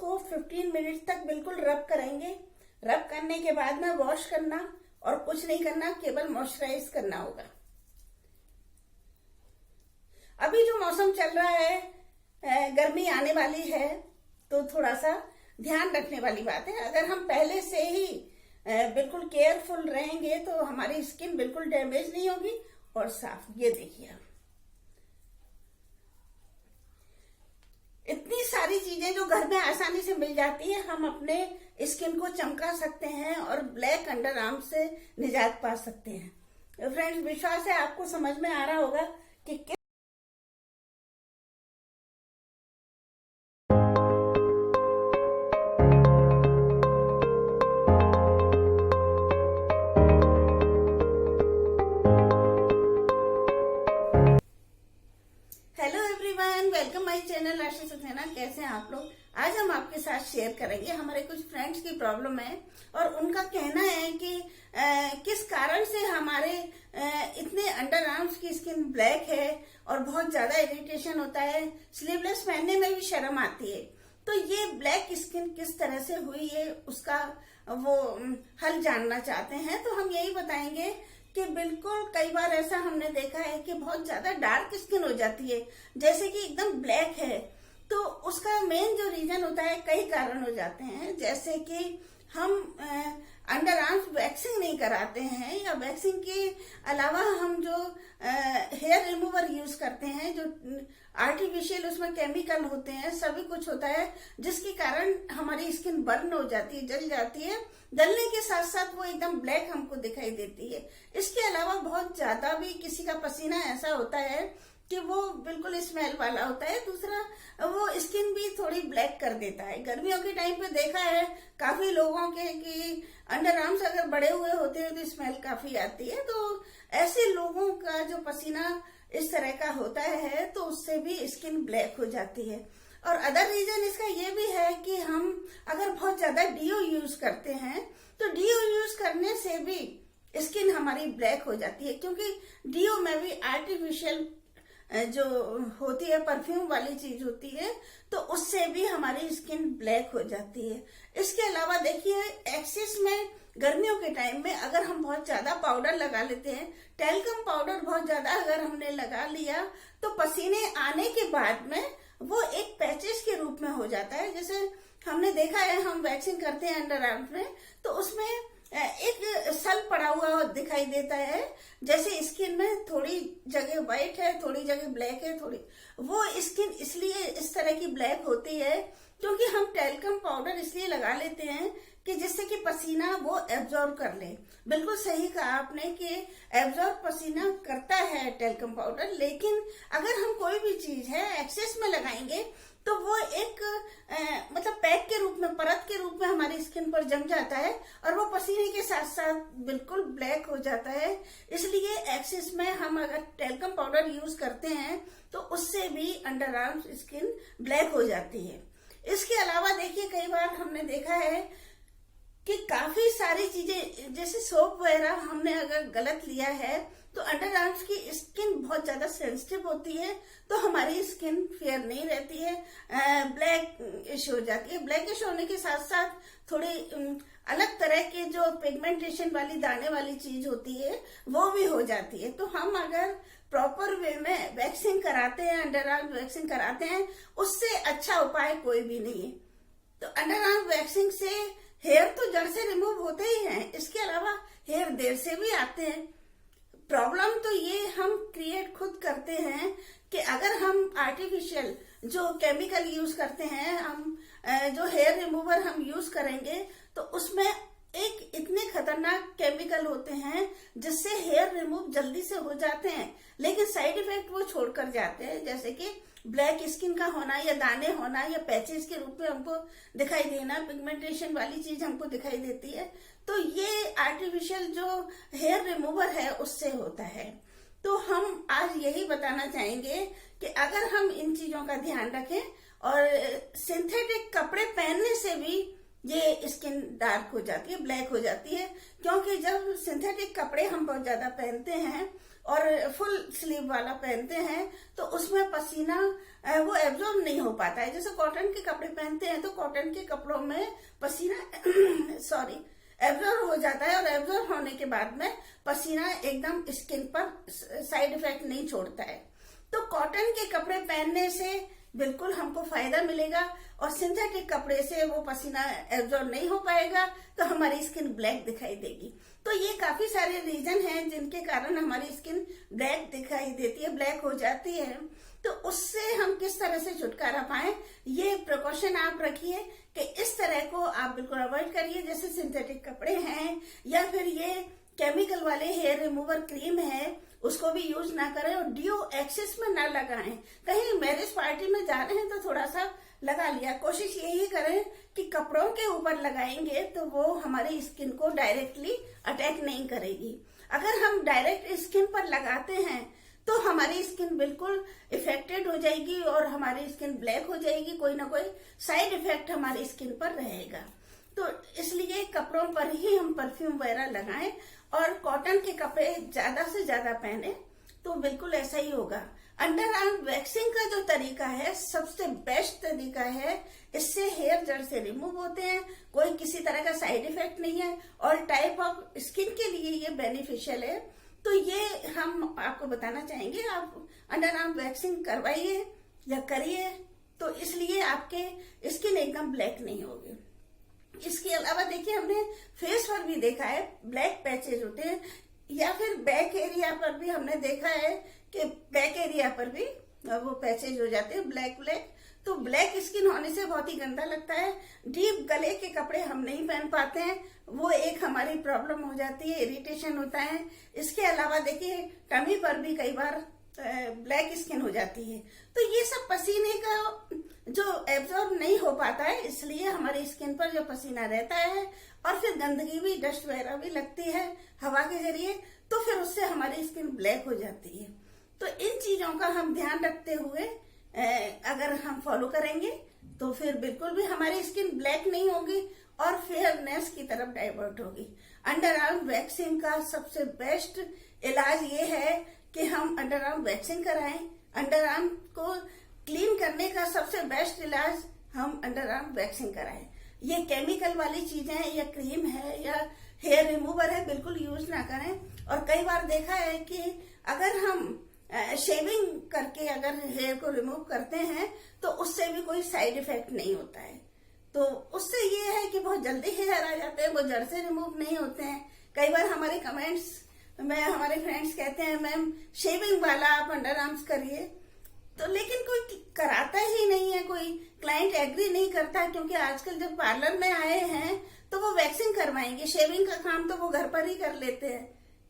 उसको 15 मिनट तक बिल्कुल रब करेंगे। रब करने के बाद में वॉश करना और कुछ नहीं करना, केवल मॉइस्चराइज करना होगा। अभी जो मौसम चल रहा है, गर्मी आने वाली है, तो थोड़ा सा ध्यान रखने वाली बात है। अगर हम पहले से ही बिल्कुल केयरफुल रहेंगे तो हमारी स्किन बिल्कुल डैमेज नहीं होगी और साफ। ये देखिए, इतनी सारी चीजें जो घर में आसानी से मिल जाती है, हम अपने स्किन को चमका सकते हैं और ब्लैक अंडर आर्म से निजात पा सकते हैं। फ्रेंड्स, विश्वास है आपको समझ में आ रहा होगा कि welcome my channel Ashish Saxena. कैसे हैं आप लोग? आज हम आपके साथ शेयर करेंगे, हमारे कुछ फ्रेंड्स की प्रॉब्लम है और उनका कहना है कि किस कारण से हमारे इतने अंडर आर्म्स की स्किन ब्लैक है और बहुत ज्यादा इरिटेशन होता है, स्लीवलेस पहनने में भी शर्म आती है। तो ये ब्लैक स्किन किस तरह से हुई है, उसका वो हल जानना चाहते हैं। तो हम यही बताएंगे कि बिल्कुल कई बार ऐसा हमने देखा है कि बहुत ज्यादा डार्क स्किन हो जाती है, जैसे कि एकदम ब्लैक है। तो उसका मेन जो रीजन होता है, कई कारण हो जाते हैं, जैसे कि हम अंडर आर्म्स वैक्सिंग नहीं कराते हैं, या वैक्सिंग के अलावा हम जो हेयर रिमूवर यूज करते हैं, जो आर्टिफिशियल उसमें केमिकल होते हैं, सभी कुछ होता है, जिसके कारण हमारी स्किन बर्न हो जाती है, जल जाती है। जलने के साथ साथ वो एकदम ब्लैक हमको दिखाई देती है। इसके अलावा बहुत ज्यादा भी किसी का पसीना ऐसा होता है कि वो बिल्कुल स्मेल वाला होता है। दूसरा, वो स्किन भी थोड़ी ब्लैक कर देता है। गर्मियों के टाइम पे देखा है काफी लोगों के कि अंडर आर्म्स अगर बड़े हुए होते हैं तो स्मेल काफी आती है। तो ऐसे लोगों का जो पसीना इस तरह का होता है, तो उससे भी स्किन ब्लैक हो जाती है। और अदर रीजन इसका ये भी है कि हम अगर बहुत ज्यादा डीओ यूज करते हैं, तो डीओ यूज करने से भी स्किन हमारी ब्लैक हो जाती है, क्योंकि डीओ में भी आर्टिफिशियल जो होती है, परफ्यूम वाली चीज होती है, तो उससे भी हमारी स्किन ब्लैक हो जाती है। इसके अलावा देखिए, एक्सेस में गर्मियों के टाइम में अगर हम बहुत ज्यादा पाउडर लगा लेते हैं, टैल्कम पाउडर बहुत ज्यादा अगर हमने लगा लिया, तो पसीने आने के बाद में वो एक पैचेस के रूप में हो जाता है। जैसे हमने देखा है, हम वैक्सिंग करते हैं अंडर आर्म्स में, तो उसमें एक सल पड़ा हुआ दिखाई देता है। जैसे स्किन में थोड़ी जगह व्हाइट है, थोड़ी जगह ब्लैक है, थोड़ी वो स्किन इसलिए इस तरह की ब्लैक होती है क्योंकि हम टैल्कम पाउडर इसलिए लगा लेते हैं कि जिससे कि पसीना वो एब्जॉर्ब कर ले। बिल्कुल सही कहा आपने कि एब्जॉर्ब पसीना करता है टैल्कम पाउडर, लेकिन अगर हम कोई भी चीज है एक्सेस में लगाएंगे तो वो एक मतलब पैक के रूप में, परत के रूप में हमारी स्किन पर जम जाता है और वो पसीने के साथ साथ बिल्कुल ब्लैक हो जाता है। इसलिए एक्सेस में हम अगर टैल्कम पाउडर यूज करते हैं तो उससे भी अंडर आर्म्स स्किन ब्लैक हो जाती है। इसके अलावा देखिए, कई बार हमने देखा है कि काफी सारी चीजें, जैसे सोप वगैरह हमने अगर गलत लिया है, तो अंडर आर्म्स की स्किन बहुत ज्यादा सेंसिटिव होती है, तो हमारी स्किन फेयर नहीं रहती है, ब्लैकिश हो जाती है। ब्लैकिश होने के साथ साथ थोड़ी अलग तरह के जो पिगमेंटेशन वाली दाने वाली चीज होती है, वो भी हो जाती है। तो हम अगर प्रॉपर वे में वैक्सिंग कराते हैं, अंडर आर्म वैक्सिंग कराते हैं, उससे अच्छा उपाय कोई भी नहीं है। तो अंडर आर्म वैक्सिंग से हेयर तो जड़ से रिमूव होते ही हैं, इसके अलावा हेयर देर से भी आते हैं। प्रॉब्लम तो ये हम क्रिएट खुद करते हैं कि अगर हम आर्टिफिशियल जो केमिकल यूज करते हैं, हम जो हेयर रिमूवर हम यूज करेंगे, तो उसमें एक इतने खतरनाक केमिकल होते हैं जिससे हेयर रिमूव जल्दी से हो जाते हैं, लेकिन साइड इफेक्ट वो छोड़कर जाते हैं, जैसे कि ब्लैक स्किन का होना, या दाने होना, या पैचेस के रूप में हमको दिखाई देना, पिगमेंटेशन वाली चीज हमको दिखाई देती है। तो ये आर्टिफिशियल जो हेयर रिमूवर है उससे होता है। तो हम आज यही बताना चाहेंगे कि अगर हम इन चीजों का ध्यान रखें, और सिंथेटिक कपड़े पहनने से भी ये स्किन डार्क हो जाती है, ब्लैक हो जाती है, क्योंकि जब सिंथेटिक कपड़े हम बहुत ज्यादा पहनते हैं और फुल स्लीव वाला पहनते हैं, तो उसमें पसीना वो एब्जॉर्ब नहीं हो पाता है। जैसे कॉटन के कपड़े पहनते हैं तो कॉटन के कपड़ों में पसीना सॉरी एब्जॉर्ब हो जाता है, और एब्जॉर्ब होने के बाद में पसीना एकदम स्किन पर साइड इफेक्ट नहीं छोड़ता है। तो कॉटन के कपड़े पहनने से बिल्कुल हमको फायदा मिलेगा, और सिंथेटिक कपड़े से वो पसीना एब्जॉर्ब नहीं हो पाएगा, तो हमारी स्किन ब्लैक दिखाई देगी। तो ये काफी सारे रीजन हैं जिनके कारण हमारी स्किन ब्लैक दिखाई देती है, ब्लैक हो जाती है। तो उससे हम किस तरह से छुटकारा पाएं, ये प्रिकॉशन आप रखिए कि इस तरह को आप बिल्कुल अवॉइड करिए। जैसे सिंथेटिक कपड़े हैं या फिर ये केमिकल वाले हेयर रिमूवर क्रीम है, उसको भी यूज ना करें, और डियो एक्सेस में ना लगाएं। कहीं मैरिज पार्टी में जा रहे हैं तो थोड़ा सा लगा लिया, कोशिश यही करें कि कपड़ों के ऊपर लगाएंगे तो वो हमारी स्किन को डायरेक्टली अटैक नहीं करेगी। अगर हम डायरेक्ट स्किन पर लगाते हैं तो हमारी स्किन बिल्कुल इफेक्टेड हो जाएगी और हमारी स्किन ब्लैक हो जाएगी, कोई ना कोई साइड इफेक्ट हमारी स्किन पर रहेगा। तो इसलिए कपड़ों पर ही हम परफ्यूम वगैरह लगाएं, और कॉटन के कपड़े ज्यादा से ज्यादा पहने तो बिल्कुल ऐसा ही होगा। अंडर आर्म वैक्सिंग का जो तरीका है सबसे बेस्ट तरीका है, इससे हेयर जड़ से रिमूव होते हैं, कोई किसी तरह का साइड इफेक्ट नहीं है, और टाइप ऑफ स्किन के लिए ये बेनिफिशियल है। तो ये हम आपको बताना चाहेंगे, आप अंडर आर्म वैक्सिंग करवाइए या करिए, तो इसलिए आपके स्किन एकदम ब्लैक नहीं होगी। इसके अलावा देखिए, हमने फेस पर भी देखा है ब्लैक पैचेज होते हैं, या फिर बैक एरिया पर भी हमने देखा है कि बैक एरिया पर भी वो पैचेज हो जाते हैं ब्लैक ब्लैक। तो ब्लैक स्किन होने से बहुत ही गंदा लगता है। डीप गले के कपड़े हम नहीं पहन पाते हैं, वो एक हमारी प्रॉब्लम हो जाती है, इरिटेशन होता है। इसके अलावा देखिए, टमी पर भी कई बार ब्लैक स्किन हो जाती है। तो ये सब पसीने का जो एब्जॉर्ब नहीं हो पाता है, इसलिए हमारी स्किन पर जो पसीना रहता है, और फिर गंदगी भी, डस्ट वगैरह भी लगती है हवा के जरिए, तो फिर उससे हमारी स्किन ब्लैक हो जाती है। तो इन चीजों का हम ध्यान रखते हुए अगर हम फॉलो करेंगे तो फिर बिल्कुल भी हमारी स्किन ब्लैक नहीं होगी और फेयरनेस की तरफ डाइवर्ट होगी। अंडर आर्म वैक्सिंग का सबसे बेस्ट इलाज ये है कि हम अंडर आर्म वैक्सिंग कराएं। अंडर आर्म को क्लीन करने का सबसे बेस्ट इलाज हम अंडर आर्म वैक्सिंग कराएं। ये केमिकल वाली चीजें या क्रीम है या हेयर रिमूवर है, बिल्कुल यूज ना करें। और कई बार देखा है कि अगर हम शेविंग करके अगर हेयर को रिमूव करते हैं तो उससे भी कोई साइड इफेक्ट नहीं होता है। तो उससे ये है कि बहुत जल्दी हेयर आ जाते हैं, वो जड़ से रिमूव नहीं होते हैं। कई बार हमारे कमेंट्स में हमारे फ्रेंड्स कहते हैं, मैम शेविंग वाला आप अंडर आर्म्स करिए, तो लेकिन कोई कराता ही नहीं है, कोई क्लाइंट एग्री नहीं करता, क्योंकि आजकल जब पार्लर में आए हैं तो वो वैक्सिंग करवाएंगे, शेविंग का काम तो वो घर पर ही कर लेते हैं,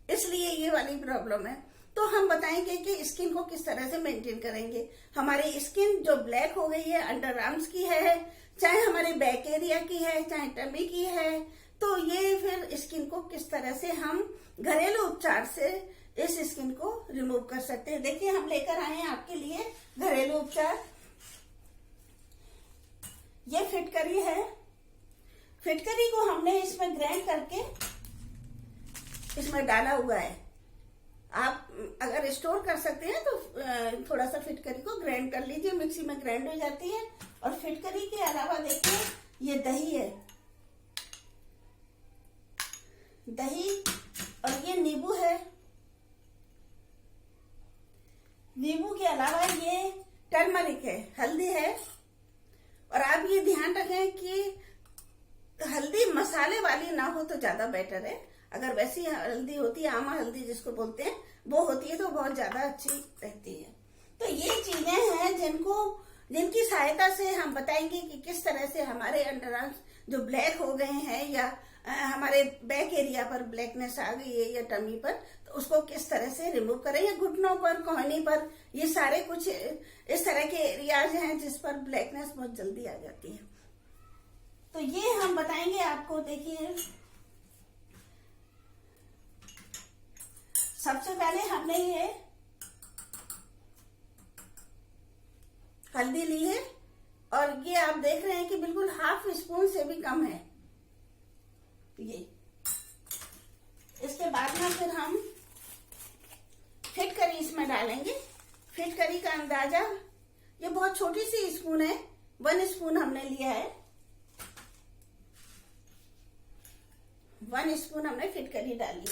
इसलिए ये वाली प्रॉब्लम है। तो हम बताएंगे कि स्किन को किस तरह से मेंटेन करेंगे। हमारी स्किन जो ब्लैक हो गई है, अंडर आर्म्स की है, चाहे हमारे बैक एरिया की है, चाहे टमी की है, तो ये फिर स्किन को किस तरह से हम घरेलू उपचार से इस स्किन को रिमूव कर सकते हैं। देखिए, हम लेकर आए हैं आपके लिए घरेलू उपचार। ये फिटकरी है। फिटकरी को हमने इसमें ग्राइंड करके इसमें डाला हुआ है। आप अगर स्टोर कर सकते हैं तो थोड़ा सा फिटकरी को ग्राइंड कर लीजिए, मिक्सी में ग्राइंड हो जाती है। और फिटकरी के अलावा देखिए, ये दही है, दही, और ये नींबू है। नींबू के अलावा ये टर्मरिक है, हल्दी है। और आप ये ध्यान रखें कि हल्दी मसाले वाली ना हो तो ज्यादा बेटर है। अगर वैसी हल्दी होती है, आमा हल्दी जिसको बोलते हैं, वो होती है तो बहुत ज्यादा अच्छी रहती है। तो ये चीजें हैं जिनकी सहायता से हम बताएंगे कि किस तरह से हमारे अंडर आर्म्स जो ब्लैक हो गए हैं, या हमारे बैक एरिया पर ब्लैकनेस आ गई है, या टमी पर, तो उसको किस तरह से रिमूव करें, या घुटनों पर, कोहनी पर, ये सारे कुछ इस तरह के एरियाज हैं जिस पर ब्लैकनेस बहुत जल्दी आ जाती है। तो ये हम बताएंगे आपको। देखिए, सबसे पहले हमने ये हल्दी ली है, और ये आप देख रहे हैं कि बिल्कुल हाफ स्पून से भी कम है ये। इसके बाद में फिर हम फिटकरी इसमें डालेंगे। फिटकरी का अंदाजा ये बहुत छोटी सी स्पून है, 1 स्पून हमने लिया है। 1 स्पून हमने फिटकरी डाली।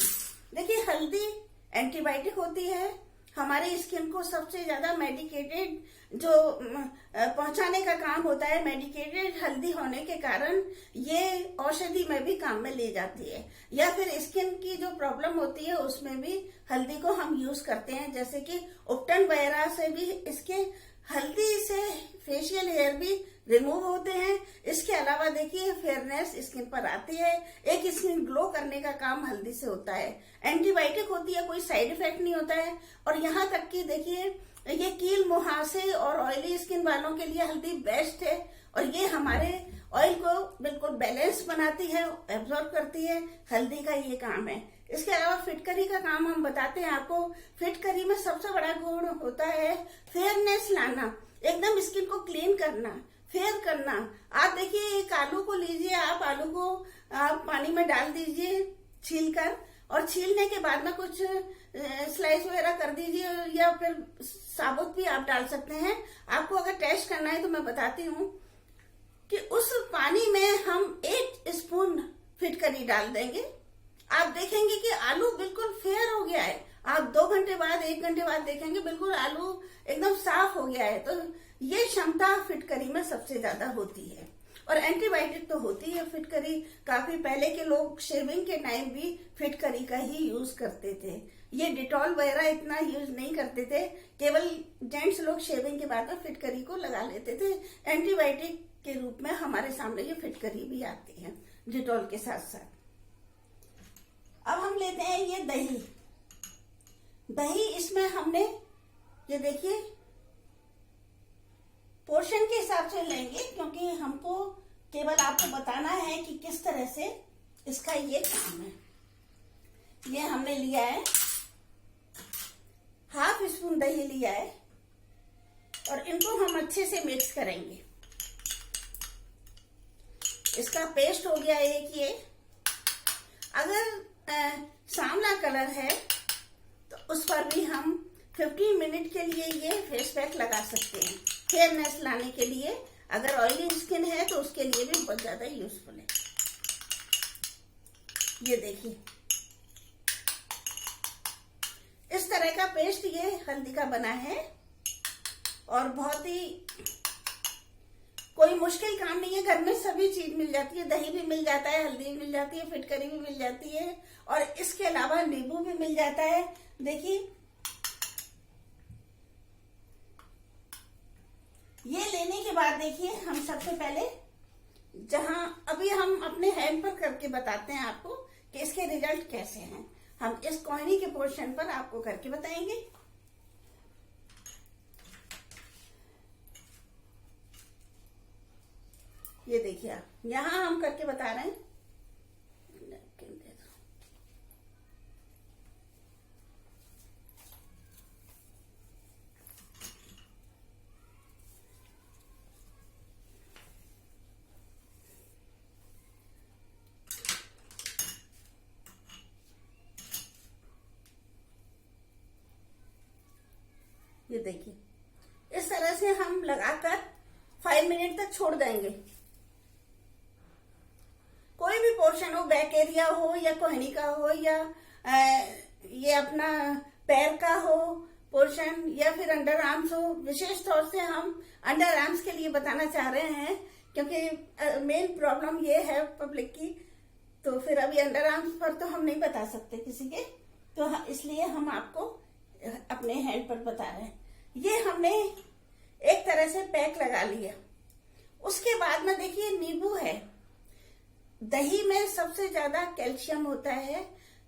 देखिए हल्दी एंटीबायोटिक होती है, हमारे स्किन को सबसे ज्यादा मेडिकेटेड जो पहुंचाने का काम होता है, मेडिकेटेड हल्दी होने के कारण ये औषधि में भी काम में ले जाती है। या फिर स्किन की जो प्रॉब्लम होती है उसमें भी हल्दी को हम यूज करते हैं, जैसे कि उपटन वगैरह से भी इसके हल्दी से फेशियल हेयर भी रिमूव होते हैं। इसके अलावा देखिए फेयरनेस स्किन पर आती है, एक स्किन ग्लो करने का काम हल्दी से होता है। एंटीबायोटिक होती है, कोई साइड इफेक्ट नहीं होता है। और यहाँ तक कि देखिए ये कील मुहासे और ऑयली स्किन वालों के लिए हल्दी बेस्ट है, और ये हमारे ऑयल को बिल्कुल बैलेंस बनाती है, एब्जॉर्ब करती है। हल्दी का ये काम है। इसके अलावा फिटकरी का काम हम बताते हैं आपको। फिटकरी में सबसे बड़ा गुण होता है फेयरनेस लाना, एकदम स्किन को क्लीन करना, फेयर करना। आप देखिए एक आलू को लीजिए, आप आलू को आप पानी में डाल दीजिए छीलकर, और छीलने के बाद में कुछ स्लाइस वगैरह कर दीजिए, या फिर साबुत भी आप डाल सकते हैं। आपको अगर टेस्ट करना है तो मैं बताती हूँ कि उस पानी में हम 1 स्पून फिटकरी डाल देंगे। आप देखेंगे कि आलू बिल्कुल फेयर हो गया है। आप 2 घंटे बाद 1 घंटे बाद देखेंगे बिल्कुल आलू एकदम साफ हो गया है। तो ये क्षमता फिटकरी में सबसे ज्यादा होती है। और एंटीबायोटिक तो होती है फिटकरी। काफी पहले के लोग शेविंग के टाइम भी फिटकरी का ही यूज करते थे। ये डिटॉल वगैरह इतना यूज नहीं करते थे, केवल जेंट्स लोग शेविंग के बाद में फिटकरी को लगा लेते थे। एंटीबायोटिक के रूप में हमारे सामने ये फिटकरी भी आती है डिटॉल के साथ साथ। अब हम लेते हैं ये दही। दही इसमें हमने ये देखिए पोर्शन के हिसाब से लेंगे, क्योंकि हमको केवल आपको बताना है कि किस तरह से इसका ये काम है। ये हमने लिया है, ½ स्पून दही लिया है, और इनको हम अच्छे से मिक्स करेंगे। इसका पेस्ट हो गया एक ये। अगर सांवला कलर है तो उस पर भी हम 15 मिनट के लिए ये फेस पैक लगा सकते हैं, फेयरनेस लाने के लिए। अगर ऑयली स्किन है तो उसके लिए भी बहुत ज्यादा यूजफुल है। ये देखिए इस तरह का पेस्ट ये हल्दी का बना है, और बहुत ही कोई मुश्किल काम नहीं है। घर में सभी चीज मिल जाती है, दही भी मिल जाता है, हल्दी भी मिल जाती है, फिटकरी भी मिल जाती है, और इसके अलावा नींबू भी मिल जाता है। देखिए ये लेने के बाद देखिए हम सबसे पहले जहां अभी हम अपने हैंड पर करके बताते हैं आपको कि इसके रिजल्ट कैसे हैं। हम इस कोहनी के पोर्शन पर आपको करके बताएंगे। ये देखिए आप यहां हम करके बता रहे हैं। ये देखिए इस तरह से हम लगाकर 5 मिनट तक छोड़ देंगे। कोई भी पोर्शन हो, बैक एरिया हो या कोहनी का हो, या ये अपना पैर का हो पोर्शन, या फिर अंडर आर्म्स हो। विशेष तौर से हम अंडर आर्म्स के लिए बताना चाह रहे हैं, क्योंकि मेन प्रॉब्लम ये है पब्लिक की। तो फिर अभी अंडर आर्म्स पर तो हम नहीं बता सकते किसी के, तो इसलिए हम आपको अपने हैंड पर बता रहे हैं। ये हमने एक तरह से पैक लगा लिया। उसके बाद में देखिए नींबू है। दही में सबसे ज्यादा कैल्शियम होता है,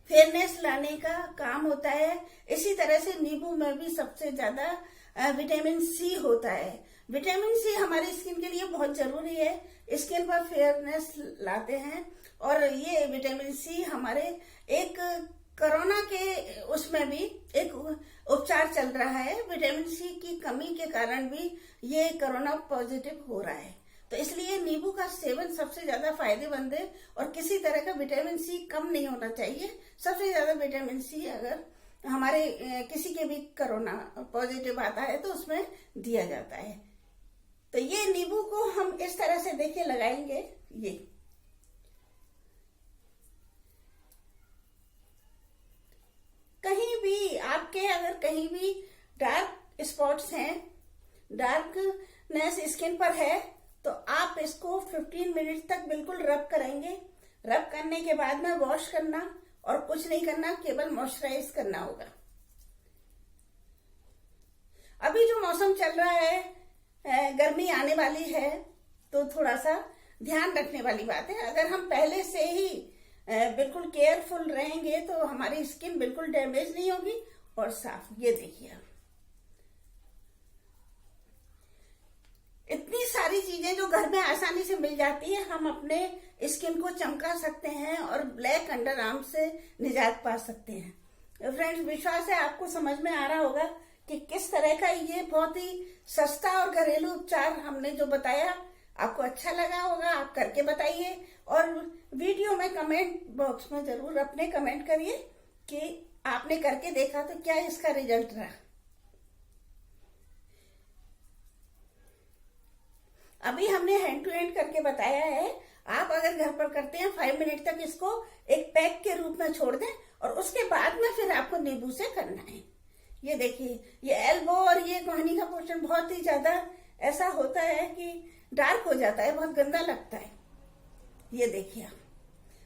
फेयरनेस लाने का काम होता है। इसी तरह से नींबू में भी सबसे ज्यादा विटामिन सी होता है। विटामिन सी हमारी स्किन के लिए बहुत जरूरी है, स्किन पर फेयरनेस लाते हैं। और ये विटामिन सी हमारे एक कोरोना के उसमें भी एक उपचार चल रहा है। विटामिन सी की कमी के कारण भी ये कोरोना पॉजिटिव हो रहा है। तो इसलिए नींबू का सेवन सबसे ज्यादा फायदेमंद है, और किसी तरह का विटामिन सी कम नहीं होना चाहिए। सबसे ज्यादा विटामिन सी अगर हमारे किसी के भी कोरोना पॉजिटिव आता है तो उसमें दिया जाता है। तो ये नींबू को हम इस तरह से देखिए लगाएंगे। ये कहीं भी आपके अगर कहीं भी डार्क स्पॉट्स हैं, डार्कनेस स्किन पर है, तो आप इसको 15 मिनट तक बिल्कुल रब करेंगे। रब करने के बाद में वॉश करना और कुछ नहीं करना, केवल मॉइस्चराइज करना होगा। अभी जो मौसम चल रहा है, गर्मी आने वाली है, तो थोड़ा सा ध्यान रखने वाली बात है। अगर हम पहले से ही बिल्कुल केयरफुल रहेंगे तो हमारी स्किन बिल्कुल डैमेज नहीं होगी और साफ। ये देखिए आप, इतनी सारी चीजें जो घर में आसानी से मिल जाती है, हम अपने स्किन को चमका सकते हैं और ब्लैक अंडर आर्म से निजात पा सकते हैं। फ्रेंड्स, विश्वास है आपको समझ में आ रहा होगा कि किस तरह का ये बहुत ही सस्ता और घरेलू उपचार हमने जो बताया, आपको अच्छा लगा होगा। आप करके बताइए और वीडियो में कमेंट बॉक्स में जरूर अपने कमेंट करिए कि आपने करके देखा तो क्या इसका रिजल्ट रहा। अभी हमने हैंड टू हैंड करके बताया है। आप अगर घर पर करते हैं 5 मिनट तक इसको एक पैक के रूप में छोड़ दें और उसके बाद में फिर आपको नींबू से करना है। ये देखिए, ये एल्बो और ये कोहनी का पोर्शन बहुत ही ज्यादा ऐसा होता है कि डार्क हो जाता है, बहुत गंदा लगता है। ये देखिए,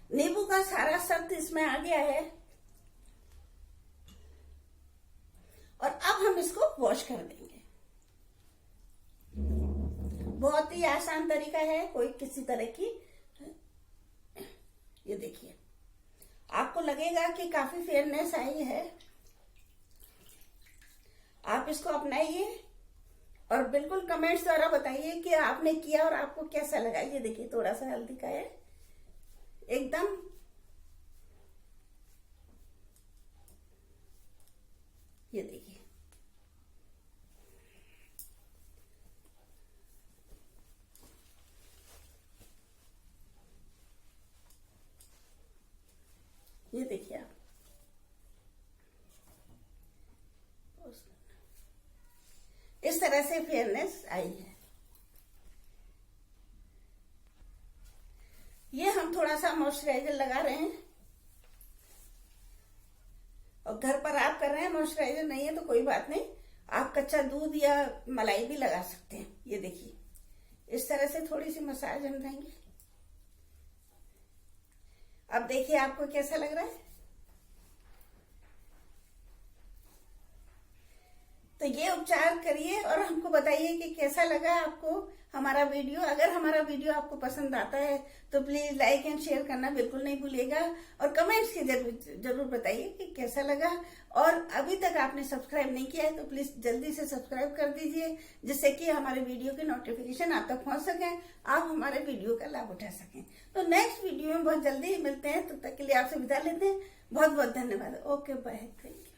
नींबू का सारा शब्द इसमें आ गया है और अब हम इसको वॉश कर देंगे। बहुत ही आसान तरीका है, कोई किसी तरह की। ये देखिए, आपको लगेगा कि काफी फेयरनेस आई है। आप इसको अपनाइए और बिल्कुल कमेंट्स द्वारा बताइए कि आपने किया और आपको कैसा लगा। ये देखिए, थोड़ा सा हल्दी का है एकदम। ये देखिए, ये देखिए आप, इस तरह से फेयरनेस आई है। ये हम थोड़ा सा मॉइस्चराइजर लगा रहे हैं और घर पर आप कर रहे हैं, मॉइस्चराइजर नहीं है तो कोई बात नहीं, आप कच्चा दूध या मलाई भी लगा सकते हैं। ये देखिए, इस तरह से थोड़ी सी मसाज हम देंगे। अब देखिए आपको कैसा लग रहा है। तो ये उपचार करिए और हमको बताइए कि कैसा लगा आपको हमारा वीडियो। अगर हमारा वीडियो आपको पसंद आता है तो प्लीज लाइक एंड शेयर करना बिल्कुल नहीं भूलिएगा और कमेंट्स के जरूर बताइए कि कैसा लगा। और अभी तक आपने सब्सक्राइब नहीं किया है तो प्लीज जल्दी से सब्सक्राइब कर दीजिए, जिससे कि हमारे वीडियो की नोटिफिकेशन आप तक पहुंच सके, आप हमारे वीडियो का लाभ उठा सकें। तो नेक्स्ट वीडियो में बहुत जल्दी मिलते हैं, तब तक के लिए आपसे विदा लेते हैं। बहुत बहुत धन्यवाद। Okay, bye, thank you.